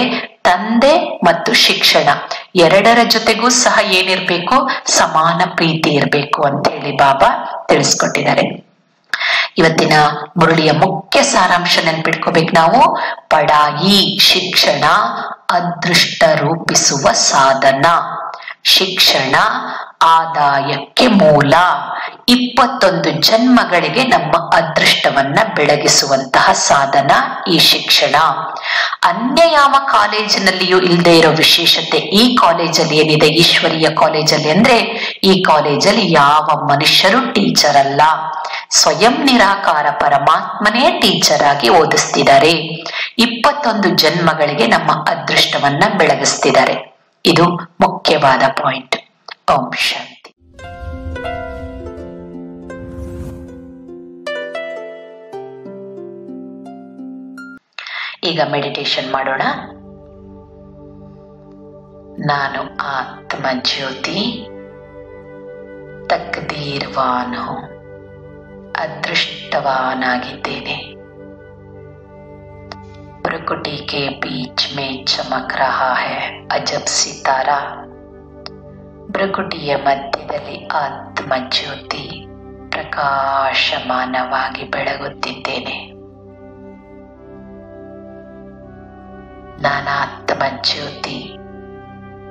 Speaker 3: ತಂದೆ ಮತ್ತು ಶಿಕ್ಷಣ ಎರಡರ ಜೊತೆಗೂ ಸಹ ಏನಿರ್ಬೇಕು? ಸಮಾನ ಪ್ರೀತಿ ಇರ್ಬೇಕು ಅಂತ ಹೇಳಿ ಬಾಬಾ ತಿಳಿಸ್ಕೊಟ್ಟಿದ್ದಾರೆ. ಇವತ್ತಿನ ಮುರಳಿಯ ಮುಖ್ಯ ಸಾರಾಂಶ ನೆನ್ಪಿಟ್ಕೋಬೇಕು ನಾವು. ಪಡಾಯಿ ಶಿಕ್ಷಣ ಅದೃಷ್ಟ ರೂಪಿಸುವ ಸಾಧನ. ಶಿಕ್ಷಣ ಆದಾಯಕ್ಕೆ ಮೂಲ. 21 ಜನ್ಮಗಳಿಗೆ ನಮ್ಮ ಅದೃಷ್ಟವನ್ನ ಬೆಳಗಿಸುವಂತಹ ಸಾಧನ ಈ ಶಿಕ್ಷಣ. ಅನ್ಯ ಯಾವ ಕಾಲೇಜಿನಲ್ಲಿಯೂ ಇಲ್ಲದೆ ಇರೋ ವಿಶೇಷತೆ ಈ ಕಾಲೇಜಲ್ಲಿ ಏನಿದೆ, ಈಶ್ವರೀಯ ಕಾಲೇಜಲ್ಲಿ, ಅಂದ್ರೆ ಈ ಕಾಲೇಜಲ್ಲಿ ಯಾವ ಮನುಷ್ಯರು ಟೀಚರ್ ಅಲ್ಲ, ಸ್ವಯಂ ನಿರಾಕಾರ ಪರಮಾತ್ಮನೇ ಟೀಚರ್ ಆಗಿ ಓದಿಸ್ತಿದ್ದಾರೆ. 21 ಜನ್ಮಗಳಿಗೆ ನಮ್ಮ ಅದೃಷ್ಟವನ್ನ ಬೆಳಗಿಸ್ತಿದ್ದಾರೆ. ಇದು ಮುಖ್ಯವಾದ ಪಾಯಿಂಟ್. ಓಂ ಶಾಂತಿ. ಈಗ ಮೆಡಿಟೇಷನ್ ಮಾಡೋಣ. ನಾನು ಆತ್ಮ ಜ್ಯೋತಿ ತಕ್ದೀರ್ವಾನ್ ಹೂಂ, ಅದೃಷ್ಟವಾನಾಗಿದ್ದೇನೆ. प्रकृति के बीच में चमक रहा है अजब सितारा. ಪ್ರಕೃತಿಯ ಮಧ್ಯದಲ್ಲಿ ಆತ್ಮ ಜ್ಯೋತಿ ಪ್ರಕಾಶಮಾನವಾಗಿ ಬೆಳಗುತ್ತಿದ್ದೇನೆ. ನಾನಾತ್ಮ ಜ್ಯೋತಿ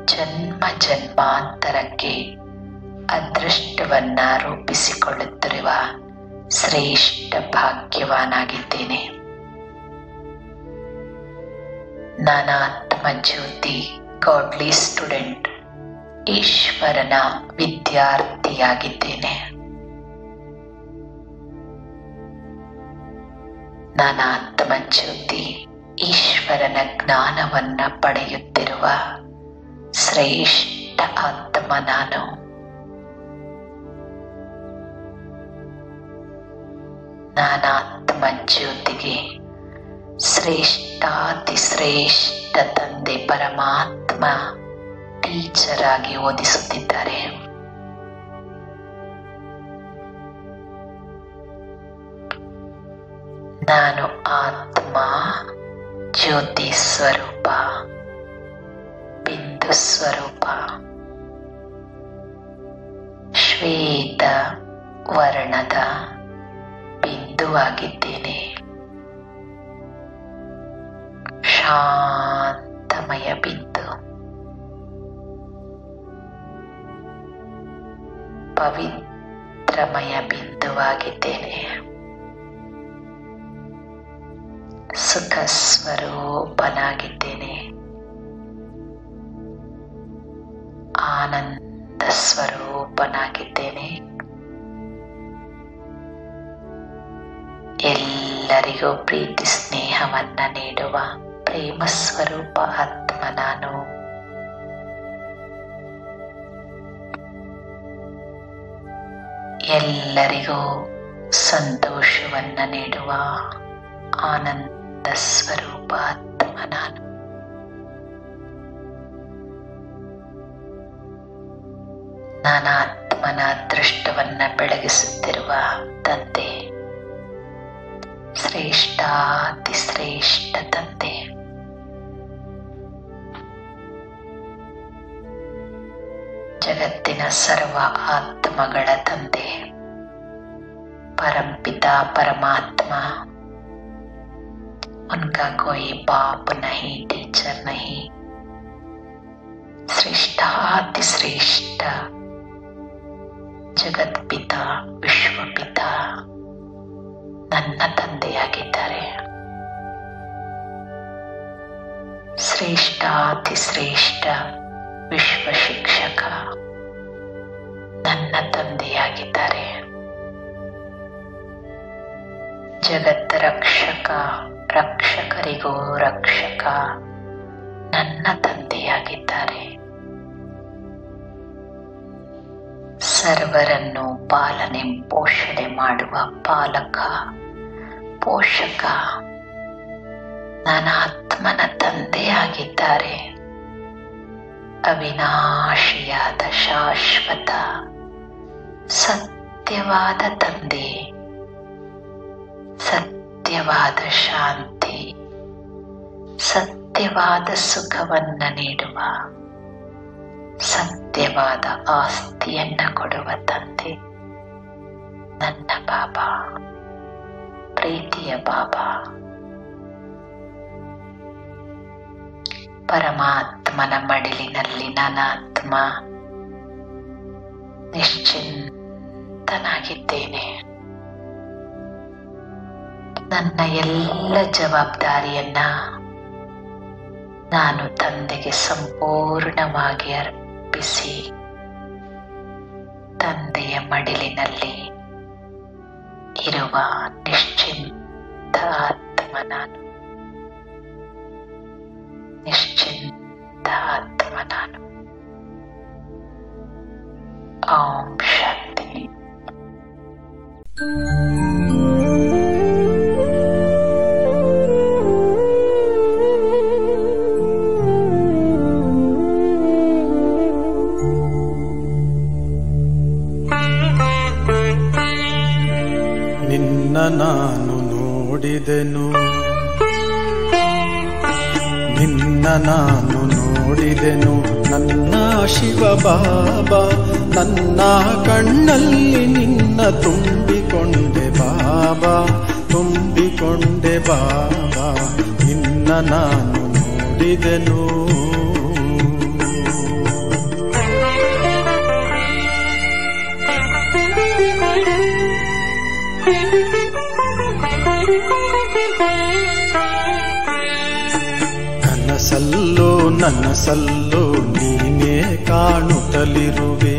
Speaker 3: ಜನ್ಮ ಜನ್ಮಾಂತರಕ್ಕೆ ಅದೃಷ್ಟವನ್ನ ರೂಪಿಸಿಕೊಳ್ಳುತ್ತಿರುವ ಶ್ರೇಷ್ಠ ಭಾಗ್ಯವಾನಾಗಿದ್ದೇನೆ. ನಾನಾತ್ಮ ಜ್ಯೋತಿ ಗಾಡ್ಲಿ ಸ್ಟೂಡೆಂಟ್, ಈಶ್ವರನ ವಿದ್ಯಾರ್ಥಿಯಾಗಿದ್ದೇನೆ. ನಾನಾತ್ಮ ಜ್ಯೋತಿ ಈಶ್ವರನ ಜ್ಞಾನವನ್ನ ಪಡೆಯುತ್ತಿರುವ ಶ್ರೇಷ್ಠ ಆತ್ಮ ನಾನು. ನಾನಾತ್ಮ ಜ್ಯೋತಿಗೆ ಶ್ರೇಷ್ಠಾತಿ ಶ್ರೇಷ್ಠ ತಂದೆ ಪರಮಾತ್ಮ ಟೀಚರ್ ಆಗಿ ಓದಿಸುತ್ತಿದ್ದಾರೆ. ನಾನು ಆತ್ಮ ಜ್ಯೋತಿ ಸ್ವರೂಪ, ಬಿಂದು ಸ್ವರೂಪ, ಶ್ವೇತ ವರ್ಣದ ಬಿಂದುವಾಗಿದ್ದೇನೆ. ಶಾಂತಮಯ ಬಿಂದು, ಪವಿತ್ರಮಯ ಬಿಂದುವಾಗಿದ್ದೇನೆ. ಸುಖ ಸ್ವರೂಪನಾಗಿದ್ದೇನೆ. ಆನಂದ ಸ್ವರೂಪನಾಗಿದ್ದೇನೆ. ಎಲ್ಲರಿಗೂ ಪ್ರೀತಿ ಸ್ನೇಹವನ್ನ ನೀಡುವ ಪ್ರೇಮ ಸ್ವರೂಪ ಆತ್ಮ ನಾನು. ಎಲ್ಲರಿಗೂ ಸಂತೋಷವನ್ನ ನೀಡುವ ಆನಂದ ಸ್ವರೂಪ ಆತ್ಮ ನಾನು. ನಾನಾತ್ಮನ ಅದೃಷ್ಟವನ್ನ ಬೆಳಗಿಸುತ್ತಿರುವ ತಂದೆ, ಶ್ರೇಷ್ಠಾತಿ ಶ್ರೇಷ್ಠ ತಂದೆ. ಜಗತ್ತಿನ ಸರ್ವ ಆತ್ಮಗಳ ತಂದೆ, परमपिता परमात्मा. उनका कोई बाप नहीं, टीचर नहीं. श्रेष्ठाति श्रेष्ठ जगत पिता, ವಿಶ್ವ ಪಿತಾ ನನ್ನ ತಂದೆಯಾಗಿದ್ದಾರೆ. ಶ್ರೇಷ್ಠಾತಿ ಶ್ರೇಷ್ಠ ವಿಶ್ವ ಶಿಕ್ಷಕ ನನ್ನ ತಂದೆಯಾಗಿದ್ದಾರೆ. ಜಗತ್ ರಕ್ಷಕ, ರಕ್ಷಕರಿಗೂ ರಕ್ಷಕ ನನ್ನ ತಂದೆಯಾಗಿದ್ದಾರೆ. ಸರ್ವರನ್ನು ಪಾಲನೆ ಪೋಷಣೆ ಮಾಡುವ ಪಾಲಕ, ಪೋಷಕ ನನ್ನ ಆತ್ಮನ ತಂದೆಯಾಗಿದ್ದಾರೆ. ಅವಿನಾಶಿಯಾದ ಶಾಶ್ವತ ಸತ್ಯವಾದ ತಂದೆ, ಸತ್ಯವಾದ ಶಾಂತಿ, ಸತ್ಯವಾದ ಸುಖವನ್ನ ನೀಡುವ, ಸತ್ಯವಾದ ಆಸ್ತಿಯನ್ನ ಕೊಡುವ ತಂದೆ ನನ್ನ ಬಾಬಾ, ಪ್ರೀತಿಯ ಬಾಬಾ. ಪರಮಾತ್ಮನ ಮಡಿಲಿನಲ್ಲಿ ನಾನಾತ್ಮ ನಿಶ್ಚಿಂತನಾಗಿದ್ದೇನೆ. ನನ್ನ ಎಲ್ಲ ಜವಾಬ್ದಾರಿಯನ್ನ ನಾನು ತಂದೆಗೆ ಸಂಪೂರ್ಣವಾಗಿ ಅರ್ಪಿಸಿ ತಂದೆಯ ಮಡಿಲಿನಲ್ಲಿ ಇರುವ ನಿಶ್ಚಿಂತ ಆತ್ಮ ನಾನು, ನಿಶ್ಚಿಂತ ಆತ್ಮ ನಾನು. ಓಂ ಶಾಂತಿ.
Speaker 1: ನಿನ್ನ ನಾನು ನೋಡಿದೆನು ನನ್ನ ಶಿವ ಬಾಬಾ, ನನ್ನ ಕಣ್ಣಲ್ಲಿ ನಿನ್ನ ತುಂಬಿಕೊಂಡೆ ಬಾಬಾ, ತುಂಬಿಕೊಂಡೆ ಬಾಬಾ, ನಿನ್ನ ನಾನು ನೋಡಿದೆನು. ಕನಸಲ್ಲೋ ನನಸಲ್ಲೋ ನೀನೇ ಕಾಣುತ್ತಲಿರುವೆ,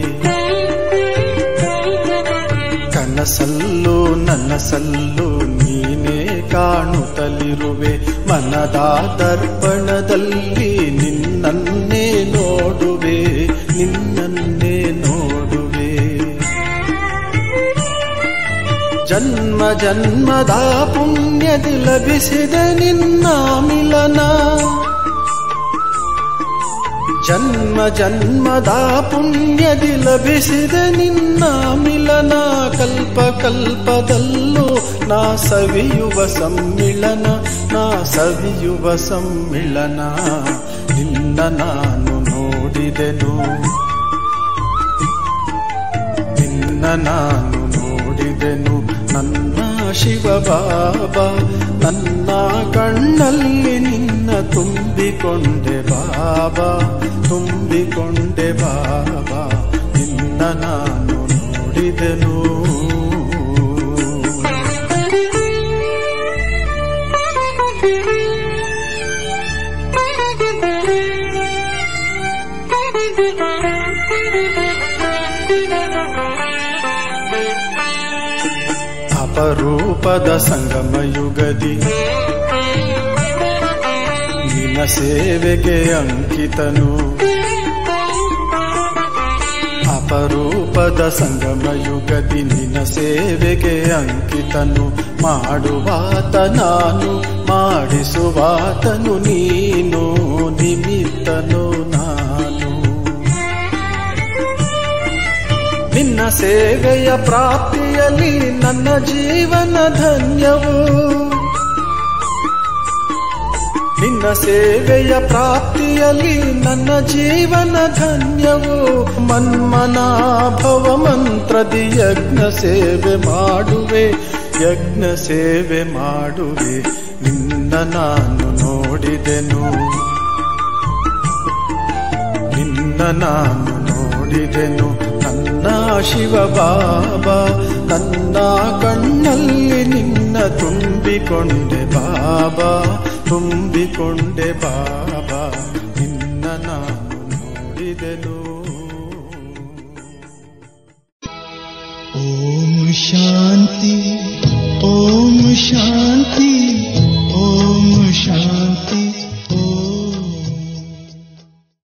Speaker 1: ಕನಸಲ್ಲೋ ನನಸಲ್ಲೋ ನೀನೇ ಕಾಣುತ್ತಲಿರುವೆ. ಮನದ ದರ್ಪಣದಲ್ಲಿ ನಿನ್ನನ್ನೇ ನೋಡುವೆ, ನಿನ್ನನ್ನೇ ನೋಡುವೆ. ಜನ್ಮ ಜನ್ಮದ ಪುಣ್ಯದಿ ಲಭಿಸಿದ ನಿನ್ನ ಮಿಲನ, ಜನ್ಮ ಜನ್ಮದ ಪುಣ್ಯದಿ ಲಭಿಸಿದ ನಿನ್ನ ಮಿಲನ. ಕಲ್ಪ ಕಲ್ಪದಲ್ಲೂ ನಾ ಸವಿಯುವ ಸಮ್ಮಿಳನ, ನಾ ಸವಿಯುವ ಸಮ್ಮಿಳನ. ನಿನ್ನ ನಾನು ನೋಡಿದೆನು, ನಿನ್ನ ನಾನು ನೋಡಿದೆನು ನನ್ನ ಶಿವ ಬಾಬಾ, ನನ್ನ ಕಣ್ಣಲ್ಲಿ ನಿನ್ನ ತುಂಬಿಕೊಂಡೆ ಬಾಬಾ, ತುಂಬಿಕೊಂಡೆ ಬಾಬಾ, ನಿನ್ನ ನಾನು ನೋಡಿದೆನು. ಅಪರೂಪದ ಸಂಗಮಯುಗದಿ ನಿನ್ನ ಸೇವೆಗೆ ಅಂಕಿತನು, ಅಪರೂಪದ ಸಂಗಮಯುಗದಿ ನಿನ್ನ ಸೇವೆಗೆ ಅಂಕಿತನು. ಮಾಡುವಾತ ನಾನು, ಮಾಡಿಸುವಾತನು ನೀನು, ನಿಮಿತ್ತನು ನಾನು. ನಿನ್ನ ಸೇವೆಯ ಪ್ರಾಪ್ತಿಯಲ್ಲಿ ನನ್ನ ಜೀವನ ಧನ್ಯವು, ನಿನ್ನ ಸೇವೆಯ ಪ್ರಾಪ್ತಿಯಲ್ಲಿ ನನ್ನ ಜೀವನ ಧನ್ಯವು. ಮನ್ಮನಾಭವ ಮಂತ್ರದಿ ಯಜ್ಞ ಸೇವೆ ಮಾಡುವೆ, ಯಜ್ಞ ಸೇವೆ ಮಾಡುವೆ. ನಿನ್ನ ನಾನು ನೋಡಿದೆನು, ನಿನ್ನ ನಾನು ನೋಡಿದೆನು ನನ್ನ ಶಿವ ಬಾಬಾ, ನನ್ನ ಕಣ್ಣಲ್ಲಿ ನಿನ್ನ ತುಂಬಿಕೊಂಡೆ ಬಾಬಾ, ತುಂಬಿಕೊಂಡೆ ಬಾಬಾ, ನಿನ್ನ ನಾನು ನೋಡಿದೆನು.
Speaker 2: ಓಂ ಶಾಂತಿ, ಓಂ ಶಾಂತಿ.